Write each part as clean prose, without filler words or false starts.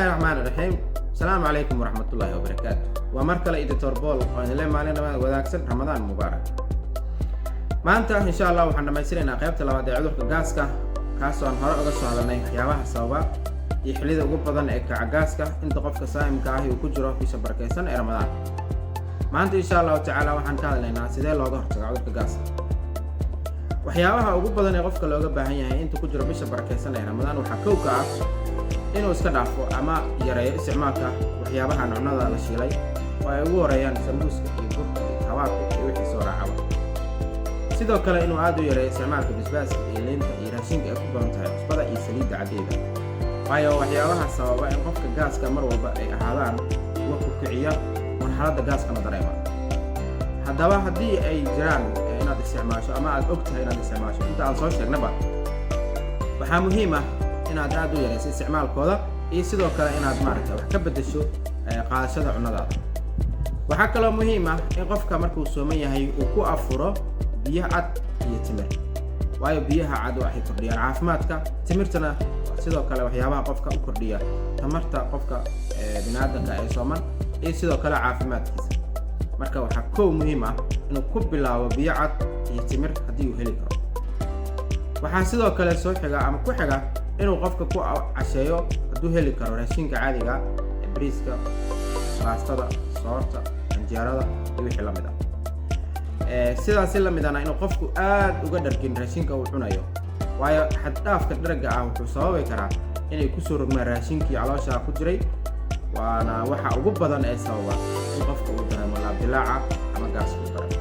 الله الرحمن الرحيم. السلام عليكم ورحمة الله وبركاته. ومركل إديتور بول وأنا لين معلنا وذاكسن رمضان مبارك. ما أنت إن شاء الله وحنا ما يصيرنا قيبت لو بدي عذرك جاسكا كاسو عن هراء قصو هذا النيح يا سوا يحلي ذا قبضا إك عجاسكا أنت قفك صائم كاهي وكجرا في شبر كيسان رمضان. ما أنت إن شاء الله تعالى وحنا كذا لنا سيدا الله ظهر تعذرك جاسكا. وحياها وقبضا يقفك لو جب هي أنت كجرا في شبر كيسان رمضان وحكوك إنه استدعفوا أما يرى استعمالك وحيابها نعنى ذا الشيء ويقول ريان سموس يقول هواك يوحي صورة عوا. sidoo kale inuu aad u yareeyo isticmaalka basbaaska iyo liinta iyo raashinka ay ku badan tahay cusbada iyo saliidda cadeeda waayo waxyaabaha sababa in qofka gaaska mar walba ay ahaadaan kuwa ku kiciya marxaladda gaaskana dareema haddaba haddii ay jiraan inaad isticmaasho ama aad og tahay inaad isticmaasho inta aan soo sheegnaba waxaa muhiim ah inaad aad u yareyso isticmaalkooda iyo sidoo kale inaad maaragtay wax ka beddesho qaadashada cunnadaada waxaa kaloo muhiim ah in qofka markuu sooman yahay uu ku afuro biyaha cad iyo timir waayo biyaha cad waxay kordhiyaan caafimaadka timirtana sidoo kale waxyaabaha qofka u kordhiya tamarta qofka bini'aadamka ee sooman iyo sidoo kale caafimaadkiisa marka waxaa koow muhiim ah inuu ku bilaabo biyo cad iyo timir haddii uu heli karo waxaa sidoo kale soo xiga ama ku xiga inuu qofka ku casheeyo hadduu heli karo raashinka caadiga ee bariiska baastada soorta canjeerada iyo wixii la mid ah sidaas la mid ah inuu qofku aad uga dhargin raashinka uu cunayo waayo xad dhaafka dharga ah wuxuu sababi karaa inay ku soo rogmaan raashinkii caloosha ku jiray waana waxa ugu badan ee sababa in qofka uu dareemo laab dilaaca ama gaas ku dareemo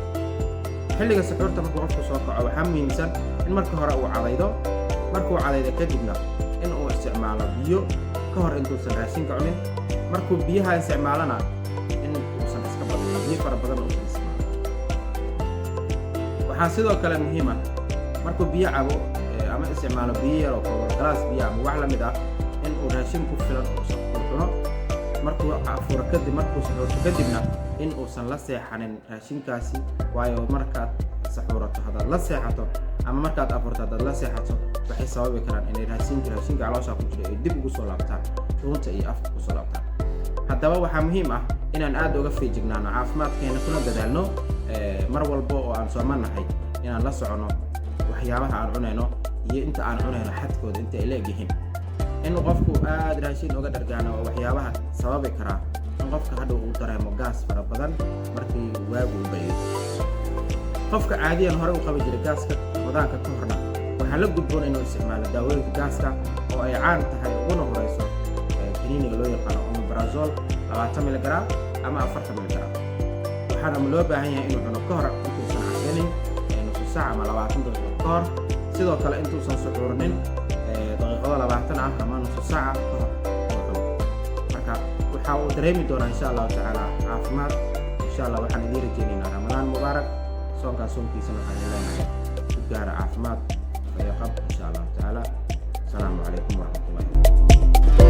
xilliga suxuurta markuu qofku soo kaco waxaa muhiimsan in marka hore uu cadaydo markuu cadaydo kadibna in uu isticmaalo biyo ka hor intuusan raashinka cunin markuu biyaha isticmaalana in uusan iska badin biyo fara badan uu waxaa sidoo kale muhiim ah markuu biyo cabo ama isticmaalo biyo yar oo kooban galaas biyo ama wax la mid ah in uu raashin ku filan uu cuno markuu afuro kadib markuu saxuurto kadibna in uusan la seexanin raashinkaasi waayo markaad saxuurato haddaad la seexato ama markaad afurto haddaad la seexato waxay sababi karaan inay raashinka caloosha ku jira ay dib ugu soo laabtaan runta iyo afka ku soo laabtaan haddaba waxaa muhiim ah inaan aad uga feejignaano caafimaadkeena kuna dadaalno mar walba oo aan soomanahay inaan la socono waxyaabaha aan cunayno iyo inta aan cunayno xadkooda inta ay leegyihiin in qofku aad raashin uga dhargaano waxyaabaha sababi kara in qofka hadhow uu dareemo gaas fara badan markii waagu u bayo qofka caadiyan hore u qabi jiray gaaska ramadaanka ka horna waxaa la gudboon inuu isticmaalo daawooyinka gaaska oo ay caan tahay uguna horeyso kiniiniga loo yaqaano omeprazole 20 mg ama 40 mg waxaana loo baahan yahay inuu cuno ka hor intuusan cashanin nusu saac ama 20 daqiiqo ka hor sidoo kale intuusan suxuurinin daqiiqado 20 ah ama nusu saac ka hor marka waxa uu dareemi doonaa insha Allah taala caafimaad insha Allah waxaan idin rajaynaynaa ramadaan mubaarak soonkiisana waxaan leenahay ku gaara caafimaad iyo qab insha Allah taala. Assalaamu calaykum warahmatullahi